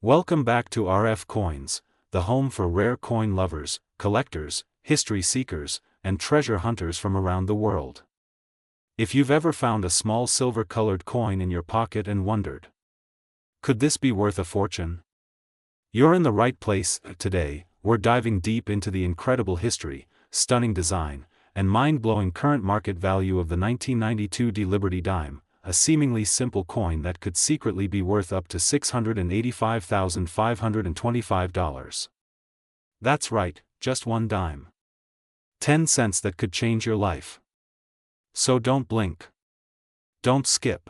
Welcome back to RF Coins, the home for rare coin lovers, collectors, history seekers, and treasure hunters from around the world. If you've ever found a small silver-colored coin in your pocket and wondered, could this be worth a fortune? You're in the right place. Today, we're diving deep into the incredible history, stunning design, and mind-blowing current market value of the 1992 Liberty dime, a seemingly simple coin that could secretly be worth up to $685,525. That's right, just one dime. 10 cents that could change your life. So don't blink. Don't skip.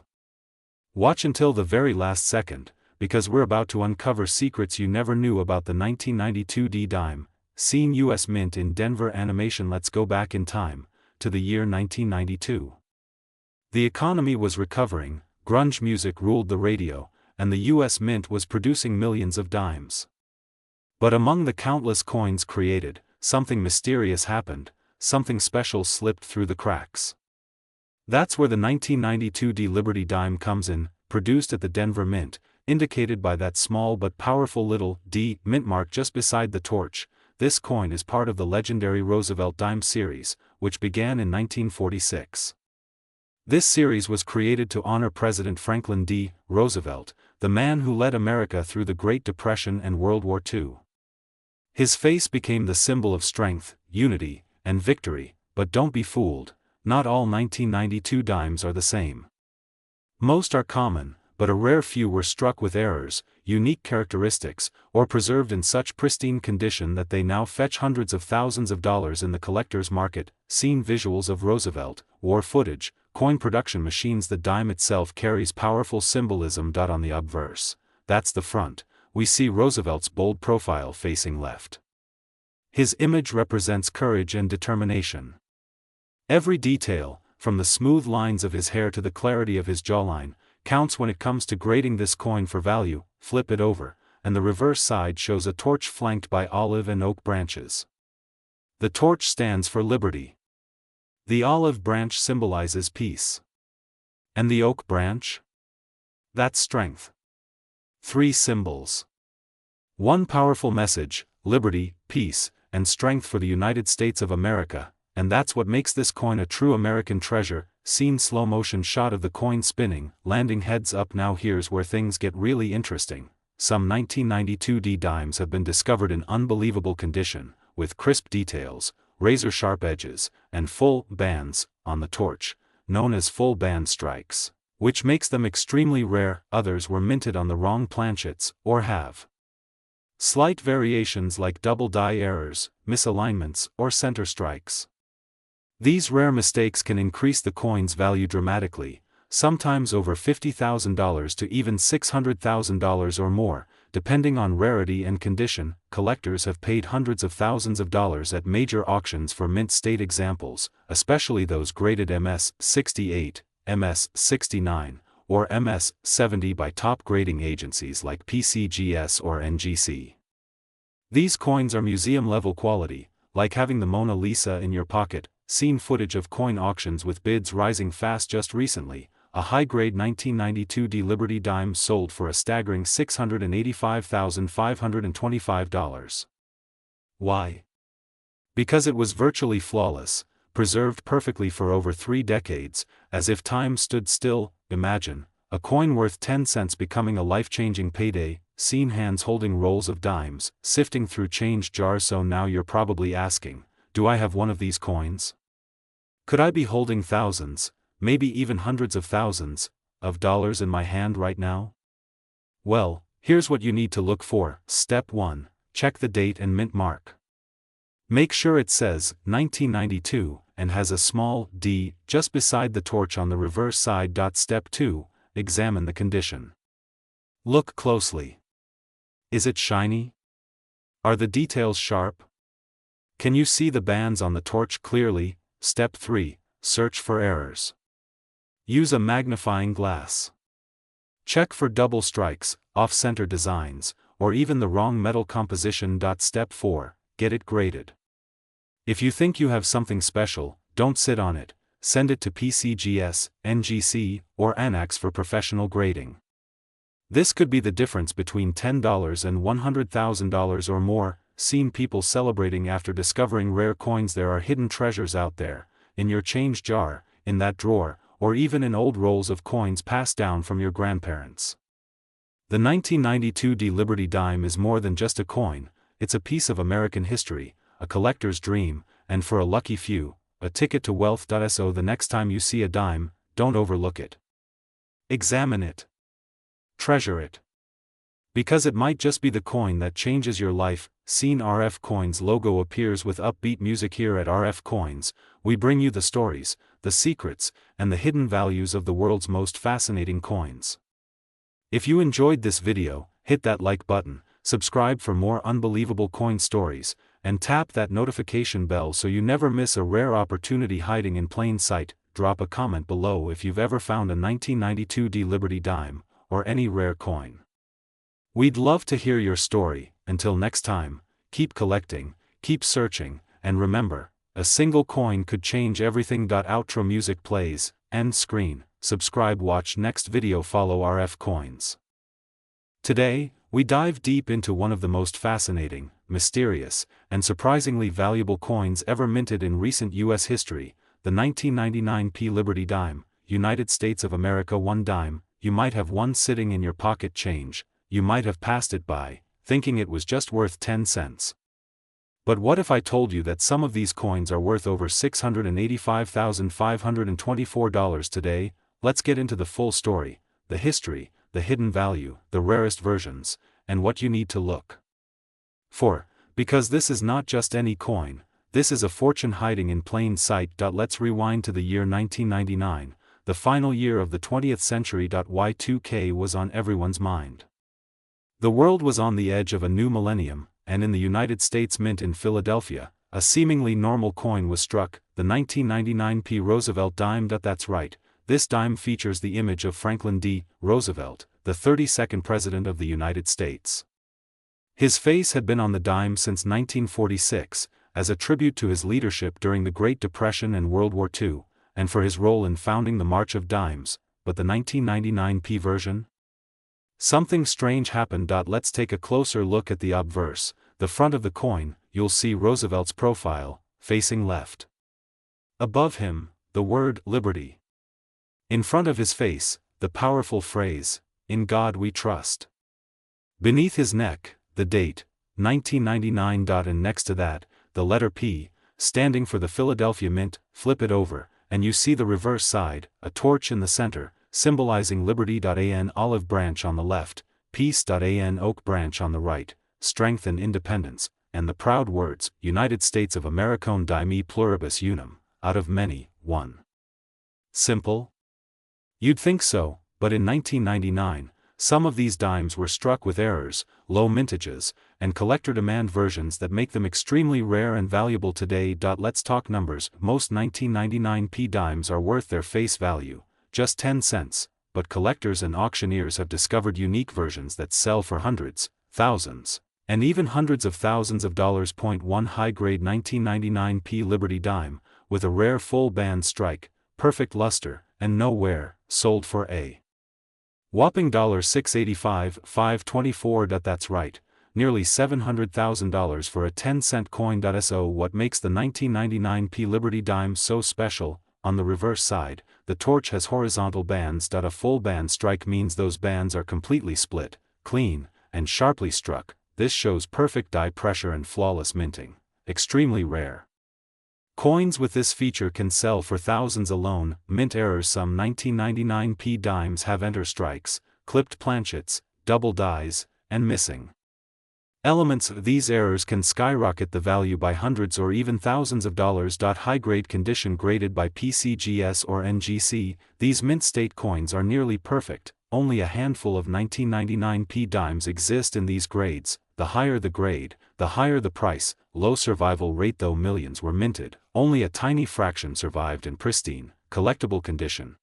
Watch until the very last second, because we're about to uncover secrets you never knew about the 1992 dime, seen U.S. Mint in Denver animation. Let's go back in time, to the year 1992. The economy was recovering, grunge music ruled the radio, and the U.S. Mint was producing millions of dimes. But among the countless coins created, something mysterious happened, something special slipped through the cracks. That's where the 1992 Liberty dime comes in, produced at the Denver Mint, indicated by that small but powerful little D mint mark just beside the torch. This coin is part of the legendary Roosevelt dime series, which began in 1946. This series was created to honor President Franklin D. Roosevelt, the man who led America through the Great Depression and World War II. His face became the symbol of strength, unity, and victory, but don't be fooled, not all 1992 dimes are the same. Most are common, but a rare few were struck with errors, unique characteristics, or preserved in such pristine condition that they now fetch hundreds of thousands of dollars in the collector's market. Seen visuals of Roosevelt, war footage, coin production machines. The dime itself carries powerful symbolism. On the obverse, that's the front, we see Roosevelt's bold profile facing left. His image represents courage and determination. Every detail, from the smooth lines of his hair to the clarity of his jawline, counts when it comes to grading this coin for value. Flip it over, and the reverse side shows a torch flanked by olive and oak branches. The torch stands for liberty. The olive branch symbolizes peace. And the oak branch? That's strength. 3 symbols. One powerful message: liberty, peace, and strength for the United States of America, and that's what makes this coin a true American treasure. Seen slow motion shot of the coin spinning, landing heads up. Now here's where things get really interesting. Some 1992 dimes have been discovered in unbelievable condition, with crisp details, razor-sharp edges, and full bands on the torch, known as full band strikes, which makes them extremely rare. Others were minted on the wrong planchets, or have slight variations like double die errors, misalignments, or center strikes. These rare mistakes can increase the coin's value dramatically, sometimes over $50,000 to even $600,000 or more, depending on rarity and condition. Collectors have paid hundreds of thousands of dollars at major auctions for mint state examples, especially those graded MS-68, MS-69, or MS-70 by top grading agencies like PCGS or NGC. These coins are museum-level quality, like having the Mona Lisa in your pocket. Seen footage of coin auctions with bids rising fast. Just recently, a high-grade 1992 Liberty dime sold for a staggering $685,525. Why? Because it was virtually flawless, preserved perfectly for over 3 decades, as if time stood still. Imagine a coin worth 10 cents becoming a life-changing payday. Seen hands holding rolls of dimes, sifting through change jars. So now you're probably asking, do I have one of these coins? Could I be holding thousands, maybe even hundreds of thousands, of dollars in my hand right now? Well, here's what you need to look for. Step 1. Check the date and mint mark. Make sure it says 1992 and has a small d just beside the torch on the reverse side. Step 2. Examine the condition. Look closely. Is it shiny? Are the details sharp? Can you see the bands on the torch clearly? Step 3. Search for errors. Use a magnifying glass. Check for double strikes, off-center designs, or even the wrong metal composition. Step 4. Get it graded. If you think you have something special, don't sit on it. Send it to PCGS, NGC, or ANAX for professional grading. This could be the difference between $10 and $100,000 or more. Seen people celebrating after discovering rare coins. There are hidden treasures out there, in your change jar, in that drawer, or even in old rolls of coins passed down from your grandparents. The 1992 Liberty dime is more than just a coin, it's a piece of American history, a collector's dream, and for a lucky few, a ticket to wealth. So the next time you see a dime, don't overlook it. Examine it. Treasure it. Because it might just be the coin that changes your life. Seen RF Coins logo appears with upbeat music. Here at RF Coins, we bring you the stories, the secrets, and the hidden values of the world's most fascinating coins. If you enjoyed this video, hit that like button, subscribe for more unbelievable coin stories, and tap that notification bell so you never miss a rare opportunity hiding in plain sight. Drop a comment below if you've ever found a 1992 Liberty dime, or any rare coin. We'd love to hear your story. Until next time, keep collecting, keep searching, and remember, a single coin could change everything. Outro music plays, end screen. Subscribe, watch next video, follow RF Coins. Today, we dive deep into one of the most fascinating, mysterious, and surprisingly valuable coins ever minted in recent U.S. history, the 1999 Liberty dime, United States of America. One dime. You might have one sitting in your pocket. Change, you might have passed it by, thinking it was just worth 10 cents. But what if I told you that some of these coins are worth over $685,524 today? Let's get into the full story, the history, the hidden value, the rarest versions, and what you need to look for. Because this is not just any coin, this is a fortune hiding in plain sight. Let's rewind to the year 1999, the final year of the 20th century. Y2K was on everyone's mind. The world was on the edge of a new millennium, and in the United States Mint in Philadelphia, a seemingly normal coin was struck, the 1999 Roosevelt dime. That's right, this dime features the image of Franklin D. Roosevelt, the 32nd President of the United States. His face had been on the dime since 1946, as a tribute to his leadership during the Great Depression and World War II, and for his role in founding the March of Dimes. But the 1999 version? Something strange happened. Let's take a closer look at the obverse, the front of the coin. You'll see Roosevelt's profile, facing left. Above him, the word Liberty. In front of his face, the powerful phrase, "In God We Trust." Beneath his neck, the date, 1999. And next to that, the letter P, standing for the Philadelphia Mint. Flip it over, and you see the reverse side, a torch in the center, symbolizing liberty. An olive branch on the left, peace. An oak branch on the right, strength and independence, and the proud words, United States of America dime pluribus unum, out of many, one. Simple? You'd think so, but in 1999, some of these dimes were struck with errors, low mintages, and collector demand versions that make them extremely rare and valuable today. Let's talk numbers. Most 1999 dimes are worth their face value, just 10 cents, but collectors and auctioneers have discovered unique versions that sell for hundreds, thousands, and even hundreds of thousands of dollars. One high-grade 1999 Liberty dime, with a rare full band strike, perfect luster, and no wear, sold for a whopping $685,524. That's right, nearly $700,000 for a 10-cent coin. So what makes the 1999 Liberty dime so special? On the reverse side, the torch has horizontal bands. A full band strike means those bands are completely split, clean, and sharply struck. This shows perfect die pressure and flawless minting. Extremely rare. Coins with this feature can sell for thousands alone. Mint errors. Some 1999 dimes have enter strikes, clipped planchets, double dies, and missing elements. These errors can skyrocket the value by hundreds or even thousands of dollars. High-grade condition graded by PCGS or NGC, these mint state coins are nearly perfect. Only a handful of 1999 dimes exist in these grades. The higher the grade, the higher the price. Low survival rate. Though millions were minted, only a tiny fraction survived in pristine, collectible condition.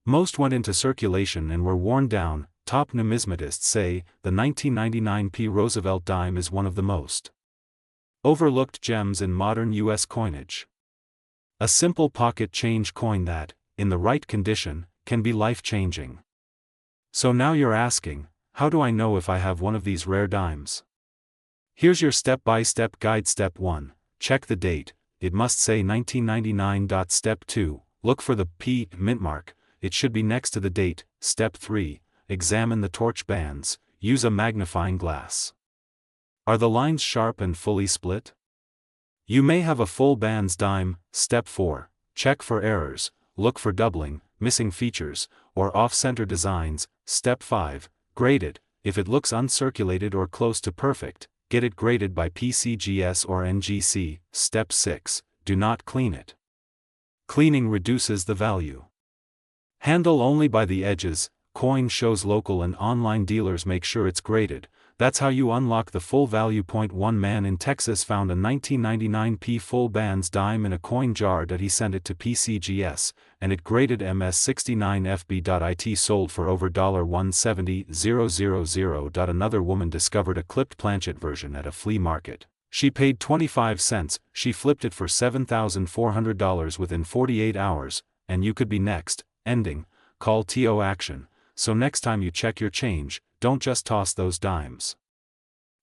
Most went into circulation and were worn down. Top numismatists say the 1999 Roosevelt dime is one of the most overlooked gems in modern U.S. coinage. A simple pocket change coin that, in the right condition, can be life-changing. So now you're asking, how do I know if I have one of these rare dimes? Here's your step-by-step guide. Step 1. Check the date. It must say 1999. Step 2. Look for the P mint mark. It should be next to the date. Step 3. Examine the torch bands. Use a magnifying glass. Are the lines sharp and fully split? You may have a full bands dime. Step 4. Check for errors. Look for doubling, missing features, or off-center designs. Step 5. Grade it. If it looks uncirculated or close to perfect, get it graded by PCGS or NGC. Step 6. Do not clean it. Cleaning reduces the value. Handle only by the edges. Coin shows local and online dealers make sure it's graded. That's how you unlock the full value. One man in Texas found a 1999 P full bands dime in a coin jar that he sent it to PCGS, and it graded MS69FB. It sold for over $170,000. Another woman discovered a clipped planchet version at a flea market. She paid 25 cents, she flipped it for $7,400 within 48 hours, and you could be next. Ending. Call TO action. So next time you check your change, don't just toss those dimes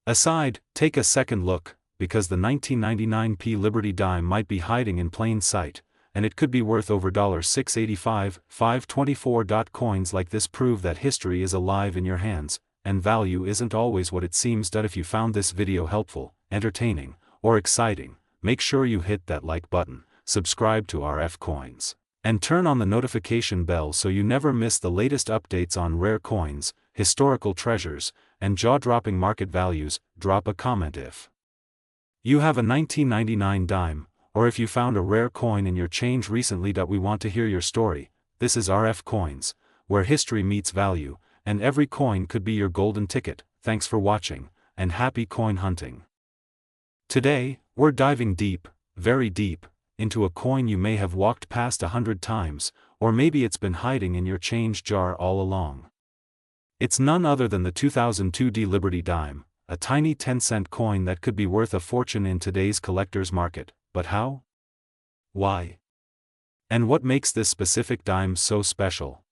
aside. Take a second look, because the 1999 P Liberty dime might be hiding in plain sight, and it could be worth over $685, $524. Coins like this prove that history is alive in your hands, and value isn't always what it seems. If you found this video helpful, entertaining, or exciting, make sure you hit that like button, subscribe to RF Coins, and turn on the notification bell so you never miss the latest updates on rare coins, historical treasures, and jaw-dropping market values. Drop a comment if you have a 1999 dime, or if you found a rare coin in your change recently. We want to hear your story. This is RF Coins, where history meets value, and every coin could be your golden ticket. Thanks for watching, and happy coin hunting. Today, we're diving deep, very deep, into a coin you may have walked past 100 times, or maybe it's been hiding in your change jar all along. It's none other than the 2002 D Liberty dime, a tiny 10-cent coin that could be worth a fortune in today's collector's market. But how? Why? And what makes this specific dime so special?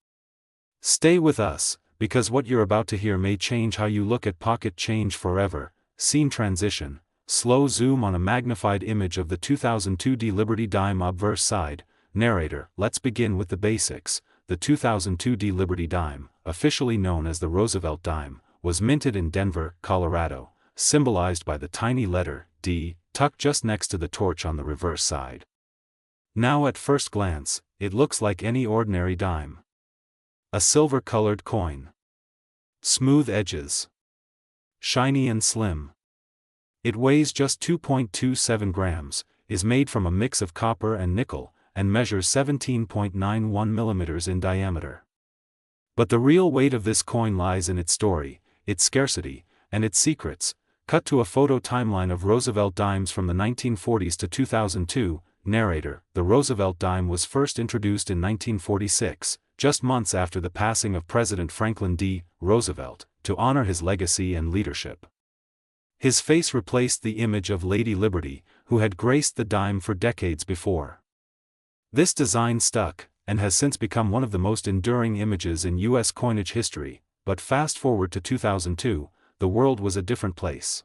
Stay with us, because what you're about to hear may change how you look at pocket change forever. Scene transition. Slow zoom on a magnified image of the 2002 D Liberty dime. Obverse side. Narrator. Let's begin with the basics. The 2002 D Liberty dime, officially known as the Roosevelt dime, was minted in Denver, Colorado, symbolized by the tiny letter D, tucked just next to the torch on the reverse side. Now at first glance, it looks like any ordinary dime. A silver-colored coin. Smooth edges. Shiny and slim. It weighs just 2.27 grams, is made from a mix of copper and nickel, and measures 17.91 millimeters in diameter. But the real weight of this coin lies in its story, its scarcity, and its secrets. Cut to a photo timeline of Roosevelt dimes from the 1940s to 2002. Narrator. The Roosevelt dime was first introduced in 1946, just months after the passing of President Franklin D. Roosevelt, to honor his legacy and leadership. His face replaced the image of Lady Liberty, who had graced the dime for decades before. This design stuck, and has since become one of the most enduring images in U.S. coinage history. But fast forward to 2002, the world was a different place.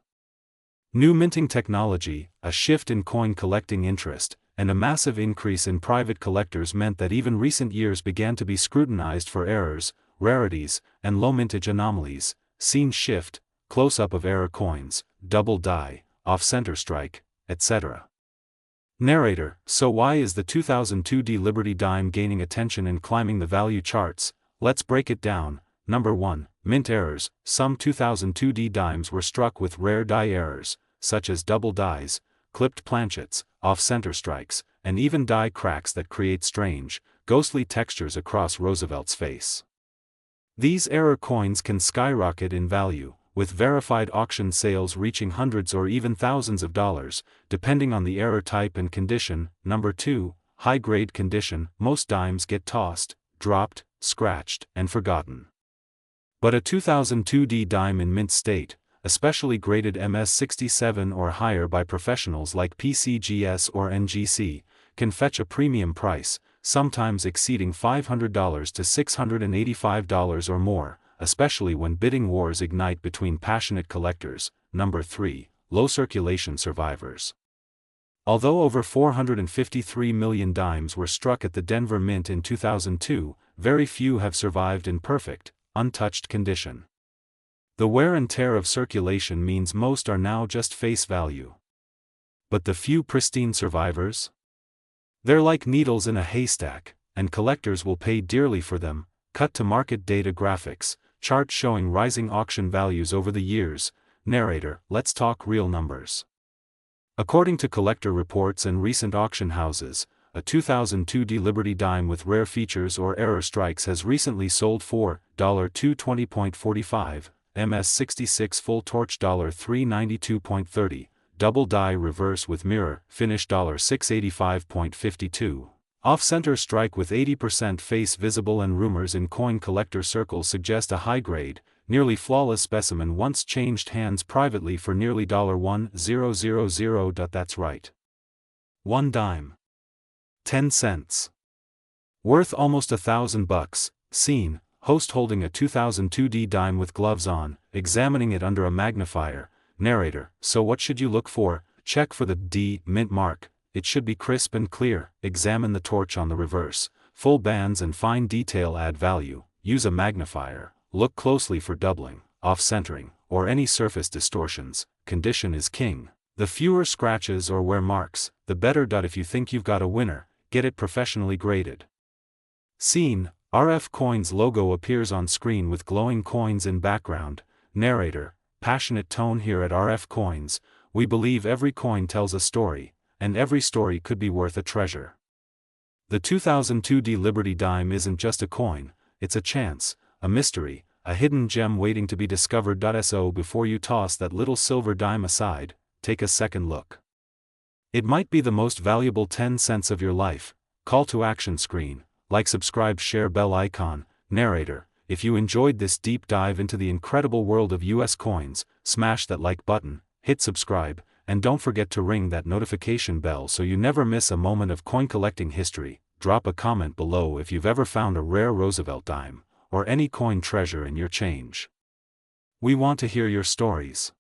New minting technology, a shift in coin collecting interest, and a massive increase in private collectors meant that even recent years began to be scrutinized for errors, rarities, and low mintage anomalies. Scene shift. Close-up of error coins, double die, off-center strike, etc. Narrator. So why is the 2002 D Liberty dime gaining attention and climbing the value charts? Let's break it down. Number 1. Mint errors. Some 2002 D dimes were struck with rare die errors, such as double dies, clipped planchets, off-center strikes, and even die cracks that create strange, ghostly textures across Roosevelt's face. These error coins can skyrocket in value, with verified auction sales reaching hundreds or even thousands of dollars, depending on the error type and condition. Number 2, high-grade condition. Most dimes get tossed, dropped, scratched, and forgotten. But a 2002 D dime in mint state, especially graded MS67 or higher by professionals like PCGS or NGC, can fetch a premium price, sometimes exceeding $500 to $685 or more. especially when bidding wars ignite between passionate collectors. Number 3. Low circulation survivors. Although over 453 million dimes were struck at the Denver Mint in 2002, very few have survived in perfect, untouched condition. The wear and tear of circulation means most are now just face value. But the few pristine survivors? They're like needles in a haystack, and collectors will pay dearly for them. Cut to market data graphics, chart showing rising auction values over the years. Narrator, let's talk real numbers. According to collector reports and recent auction houses, a 2002 Liberty dime with rare features or error strikes has recently sold for $220.45, MS66 full torch $392.30, double die reverse with mirror finish $685.52. Off-center strike with 80% face visible, and rumors in coin collector circles suggest a high-grade, nearly flawless specimen once changed hands privately for nearly $1,000. That's right. 1 dime. 10 cents. Worth almost $1,000. Scene, host holding a 2002 D dime with gloves on, examining it under a magnifier. Narrator, so what should you look for? Check for the D mint mark. It should be crisp and clear. Examine the torch on the reverse. Full bands and fine detail add value. Use a magnifier. Look closely for doubling, off-centering, or any surface distortions. Condition is king. The fewer scratches or wear marks, the better. If you think you've got a winner, get it professionally graded. Scene, RF Coins logo appears on screen with glowing coins in background. Narrator, passionate tone here at RF Coins. We believe every coin tells a story, and every story could be worth a treasure. The 2002 D Liberty dime isn't just a coin, it's a chance, a mystery, a hidden gem waiting to be discovered. So before you toss that little silver dime aside, take a second look. It might be the most valuable 10 cents of your life. Call to action screen, like, subscribe, share, bell icon. Narrator, if you enjoyed this deep dive into the incredible world of US coins, smash that like button, hit subscribe, and don't forget to ring that notification bell so you never miss a moment of coin collecting history. Drop a comment below if you've ever found a rare Roosevelt dime, or any coin treasure in your change. We want to hear your stories.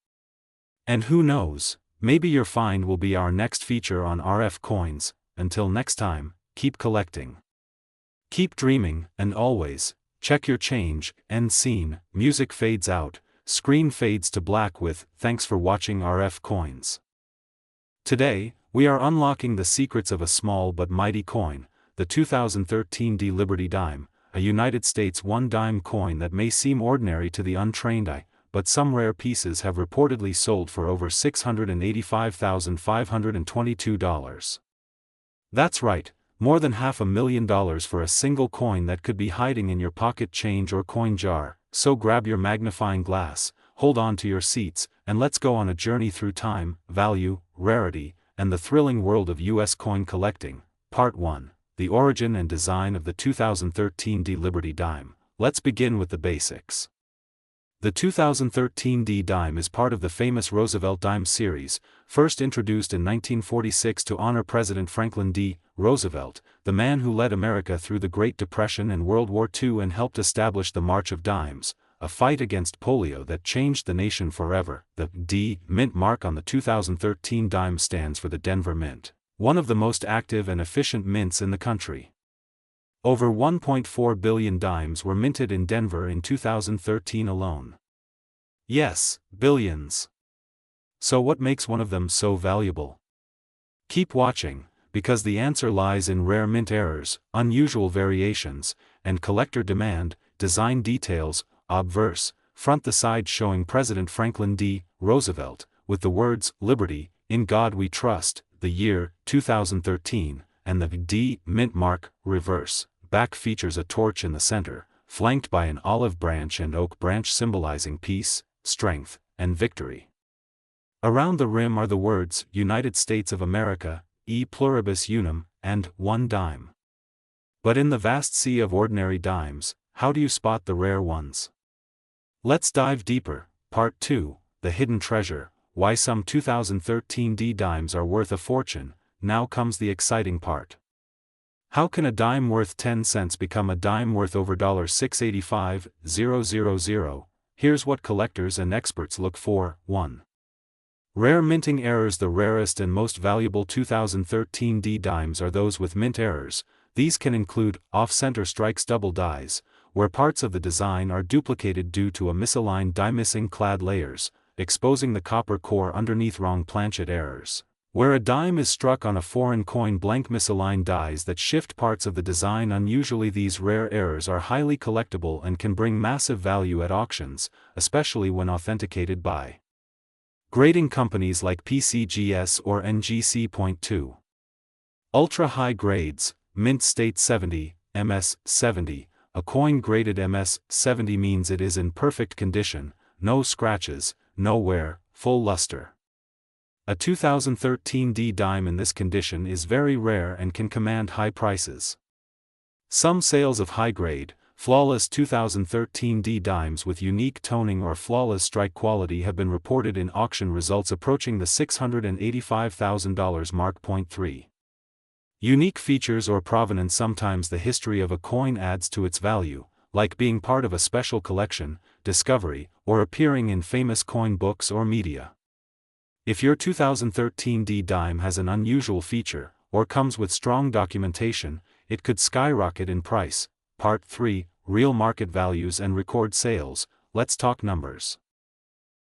And who knows, maybe your find will be our next feature on RF Coins. Until next time, keep collecting. Keep dreaming, and always, check your change. End scene, music fades out, screen fades to black with, thanks for watching RF Coins. Today, we are unlocking the secrets of a small but mighty coin, the 2013 D Liberty dime, a United States 1 dime coin that may seem ordinary to the untrained eye, but some rare pieces have reportedly sold for over $685,522. That's right, more than $500,000 for a single coin that could be hiding in your pocket change or coin jar. So grab your magnifying glass, hold on to your seats, and let's go on a journey through time, value, rarity, and the thrilling world of US coin collecting. Part 1. The origin and design of the 2013 D Liberty dime. Let's begin with the basics. The 2013 D dime is part of the famous Roosevelt dime series, first introduced in 1946 to honor President Franklin D. Roosevelt, the man who led America through the Great Depression and World War II and helped establish the March of Dimes, a fight against polio that changed the nation forever. The D mint mark on the 2013 dime stands for the Denver Mint, one of the most active and efficient mints in the country. Over 1.4 billion dimes were minted in Denver in 2013 alone. Yes, billions. So what makes one of them so valuable? Keep watching, because the answer lies in rare mint errors, unusual variations, and collector demand. Design details, obverse, front the side showing President Franklin D. Roosevelt, with the words, "Liberty, in God we trust," the year, 2013, and the D mint mark, reverse. Back features a torch in the center, flanked by an olive branch and oak branch symbolizing peace, strength, and victory. Around the rim are the words, United States of America, E pluribus unum, and 1 dime. But in the vast sea of ordinary dimes, how do you spot the rare ones? Let's dive deeper. Part 2, The Hidden Treasure, Why Some 2013 D dimes Are Worth a Fortune. Now comes the exciting part. How can a dime worth 10 cents become a dime worth over $685,000? Here's what collectors and experts look for. 1. Rare minting errors. The rarest and most valuable 2013 D dimes are those with mint errors. These can include off-center strikes, double dies, where parts of the design are duplicated due to a misaligned die, missing clad layers, exposing the copper core underneath, wrong planchet errors, where a dime is struck on a foreign coin, blank misaligned dies that shift parts of the design unusually. These rare errors are highly collectible and can bring massive value at auctions, especially when authenticated by grading companies like PCGS or NGC.2. Ultra-high grades, mint state 70, MS 70. A coin graded MS 70 means it is in perfect condition, no scratches, no wear, full luster. A 2013 D dime in this condition is very rare and can command high prices. Some sales of high-grade, flawless 2013 D dimes with unique toning or flawless strike quality have been reported in auction results approaching the $685,000 mark. 3. Unique features or provenance. Sometimes the history of a coin adds to its value, like being part of a special collection, discovery, or appearing in famous coin books or media. If your 2013 D dime has an unusual feature, or comes with strong documentation, it could skyrocket in price. Part 3, Real Market Values and Record Sales. Let's talk numbers.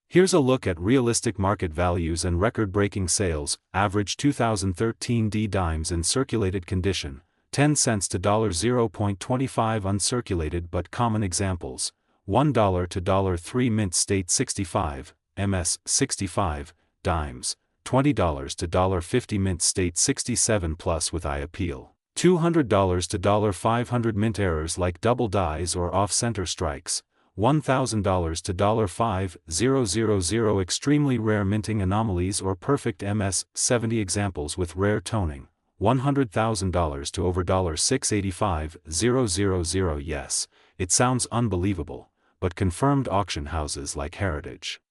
Here's a look at realistic market values and record-breaking sales. Average 2013 D dimes in circulated condition, 10 cents to $0.25 uncirculated but common examples, $1 to $3 mint state 65, MS 65, dimes, $20 to $50 mint state 67 plus with eye appeal, $200 to $500 mint errors like double dies or off-center strikes, $1,000 to $5,000 extremely rare minting anomalies or perfect MS 70 examples with rare toning, $100,000 to over $685,000. Yes, it sounds unbelievable, but confirmed auction houses like Heritage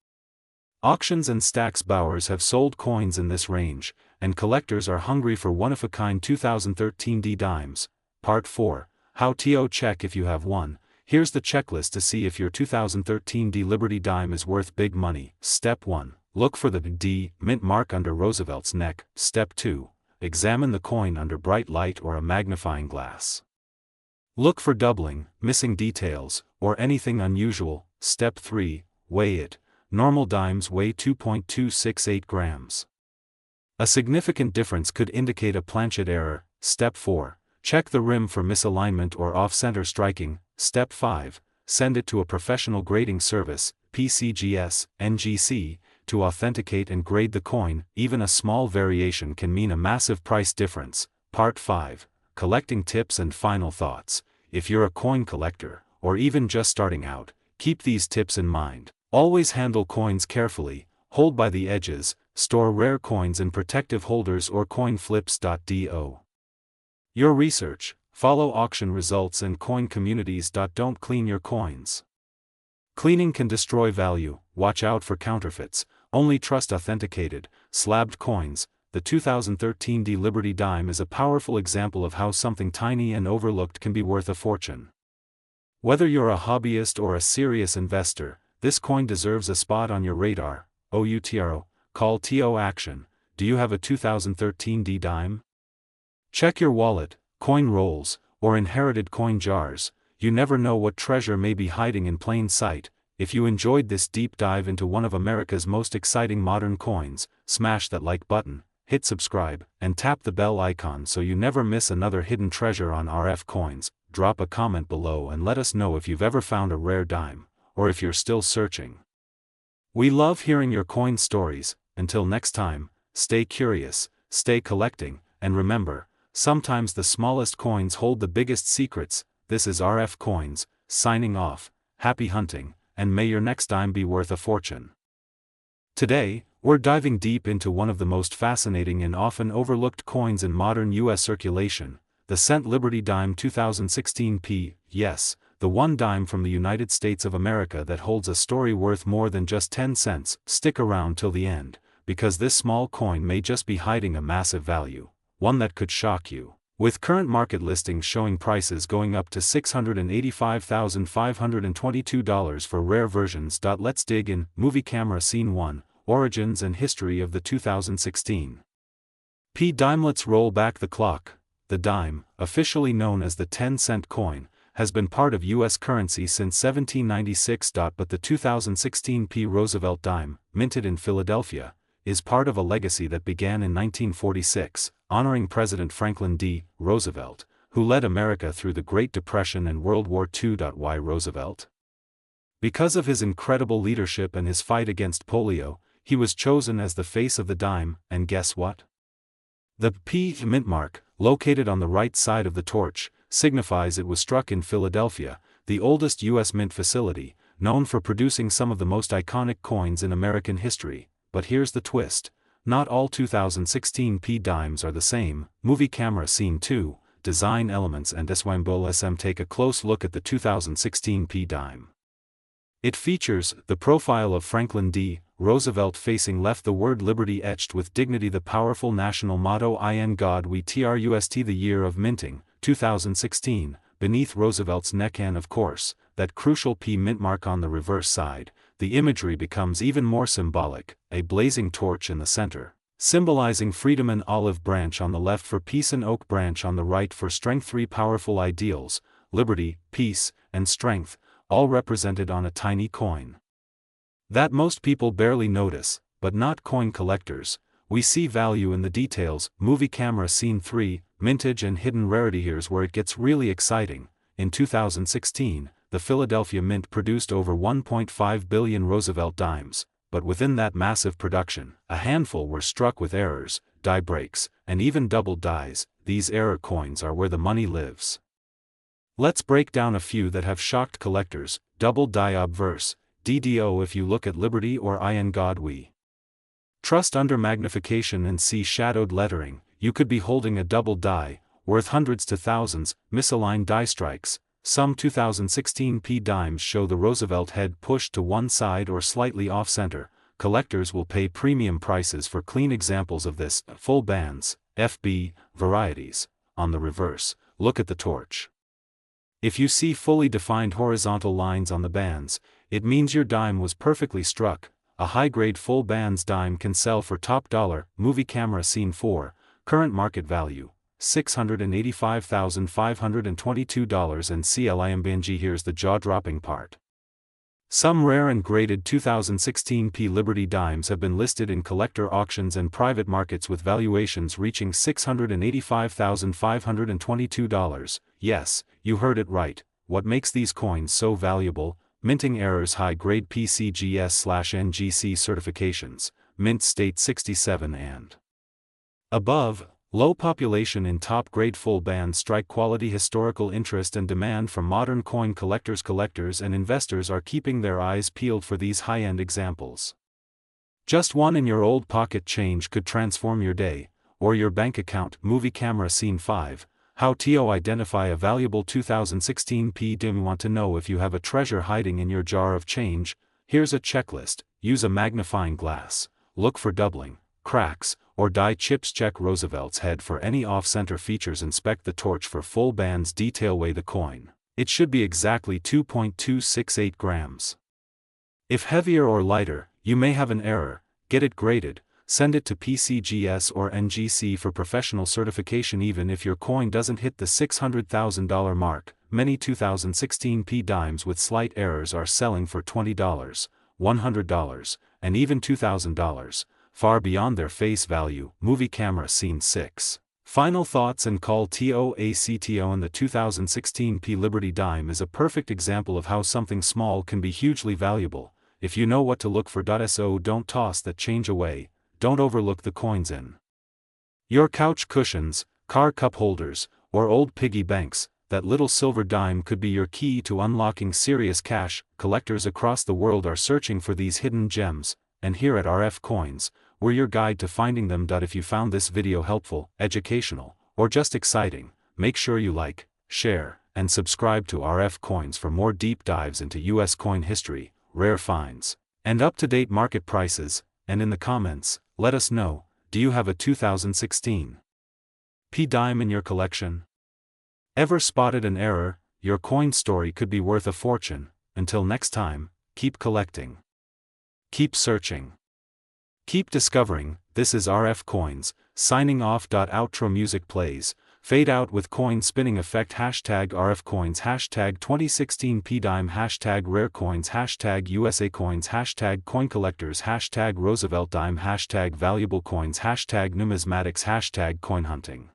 Auctions and Stack's Bowers have sold coins in this range, and collectors are hungry for one-of-a-kind 2013 D dimes. Part 4, How to check if you have one. Here's the checklist to see if your 2013 D Liberty dime is worth big money. Step 1. Look for the D mint mark under Roosevelt's neck. Step 2. Examine the coin under bright light or a magnifying glass. Look for doubling, missing details, or anything unusual. Step 3. Weigh it. Normal dimes weigh 2.268 grams. A significant difference could indicate a planchet error. Step 4. Check the rim for misalignment or off-center striking. Step 5. Send it to a professional grading service, PCGS, NGC, to authenticate and grade the coin. Even a small variation can mean a massive price difference. Part 5. Collecting tips and final thoughts. If you're a coin collector, or even just starting out, keep these tips in mind. Always handle coins carefully, hold by the edges, store rare coins in protective holders or coin flips. Do your research, follow auction results and coin communities. Don't clean your coins. Cleaning can destroy value. Watch out for counterfeits, only trust authenticated, slabbed coins. The 2013 D Liberty dime is a powerful example of how something tiny and overlooked can be worth a fortune. Whether you're a hobbyist or a serious investor, this coin deserves a spot on your radar. OUTRO, call TO Action. Do you have a 2013 D dime? Check your wallet, coin rolls, or inherited coin jars. You never know what treasure may be hiding in plain sight. If you enjoyed this deep dive into one of America's most exciting modern coins, smash that like button, hit subscribe, and tap the bell icon so you never miss another hidden treasure on RF Coins. Drop a comment below and let us know if you've ever found a rare dime, or if you're still searching. We love hearing your coin stories. Until next time, stay curious, stay collecting, and remember, sometimes the smallest coins hold the biggest secrets. This is RF Coins, signing off. Happy hunting, and may your next dime be worth a fortune. Today, we're diving deep into one of the most fascinating and often overlooked coins in modern U.S. circulation, the cent Liberty Dime 2016 P. Yes, the one dime from the United States of America that holds a story worth more than just 10 cents. Stick around till the end, because this small coin may just be hiding a massive value, one that could shock you. With current market listings showing prices going up to $685,522 for rare versions. Let's dig in. Movie Camera Scene 1, Origins and History of the 2016 P dime. Let's roll back the clock. The dime, officially known as the 10-cent coin, has been part of U.S. currency since 1796. But the 2016 P Roosevelt dime, minted in Philadelphia, is part of a legacy that began in 1946, honoring President Franklin D. Roosevelt, who led America through the Great Depression and World War II. Why Roosevelt? Because of his incredible leadership and his fight against polio, he was chosen as the face of the dime, and guess what? The P mint mark, located on the right side of the torch, signifies it was struck in Philadelphia, the oldest U.S. mint facility, known for producing some of the most iconic coins in American history. But here's the twist: not all 2016 P dimes are the same. Movie Camera Scene 2, Design Elements and Symbolism. Take a close look at the 2016 P dime. It features the profile of Franklin D. Roosevelt facing left, the word liberty etched with dignity, the powerful national motto "In God We Trust." The year of minting, 2016, beneath Roosevelt's neck, and of course, that crucial P mint mark on the reverse side. The imagery becomes even more symbolic: a blazing torch in the center, symbolizing freedom, an olive branch on the left for peace, an oak branch on the right for strength. Three powerful ideals: liberty, peace, and strength, all represented on a tiny coin that most people barely notice, but not coin collectors. We see value in the details. Movie Camera Scene 3, Mintage and Hidden Rarity. Here's where it gets really exciting. In 2016, the Philadelphia Mint produced over 1.5 billion Roosevelt dimes, but within that massive production, a handful were struck with errors, die breaks, and even doubled dies. These error coins are where the money lives. Let's break down a few that have shocked collectors. Double die obverse, DDO. If you look at Liberty or In God We Trust under magnification and see shadowed lettering, you could be holding a double die, worth hundreds to thousands. Misaligned die strikes. Some 2016 P dimes show the Roosevelt head pushed to one side or slightly off-center. Collectors will pay premium prices for clean examples of this. Full bands, FB, varieties. On the reverse, look at the torch. If you see fully defined horizontal lines on the bands, it means your dime was perfectly struck. A high-grade full bands dime can sell for top dollar. Movie Camera Scene 4, current market value, $685,522 and CLIMBNG. Here's the jaw-dropping part. Some rare and graded 2016 P Liberty dimes have been listed in collector auctions and private markets with valuations reaching $685,522. Yes, you heard it right. What makes these coins so valuable? Minting errors, high-grade PCGS/NGC certifications, mint state 67 and above. Low population in top-grade full band strike quality. Historical interest and demand from modern coin collectors. Collectors and investors are keeping their eyes peeled for these high-end examples. Just one in your old pocket change could transform your day, or your bank account. Movie Camera Scene 5, how to identify a valuable 2016 P dim. Want to know if you have a treasure hiding in your jar of change? Here's a checklist. Use a magnifying glass. Look for doubling, cracks, or die chips. Check Roosevelt's head for any off-center features. Inspect the torch for full bands detail. Weigh the coin. It should be exactly 2.268 grams. If heavier or lighter, you may have an error. Get it graded. Send it to PCGS or NGC for professional certification. Even if your coin doesn't hit the $600,000 mark, many 2016 P dimes with slight errors are selling for $20, $100, and even $2,000. Far beyond their face value. Movie Camera Scene 6. Final thoughts and call TOACTO. And the 2016 P Liberty dime is a perfect example of how something small can be hugely valuable, if you know what to look for. So don't toss that change away. Don't overlook the coins in your couch cushions, car cup holders, or old piggy banks. That little silver dime could be your key to unlocking serious cash. Collectors across the world are searching for these hidden gems, and here at RF Coins, we're your guide to finding them. If you found this video helpful, educational, or just exciting, make sure you like, share, and subscribe to RF Coins for more deep dives into US coin history, rare finds, and up-to-date market prices. And in the comments, let us know, do you have a 2016 P dime in your collection? Ever spotted an error? Your coin story could be worth a fortune. Until next time, keep collecting. Keep searching. Keep discovering. This is RF Coins, signing off. Outro music plays. Fade out with coin spinning effect. #RF Coins, #2016 P dime, #rare coins, #USA coins, #coin collectors, #Roosevelt dime, #valuable coins, #numismatics, #coin hunting.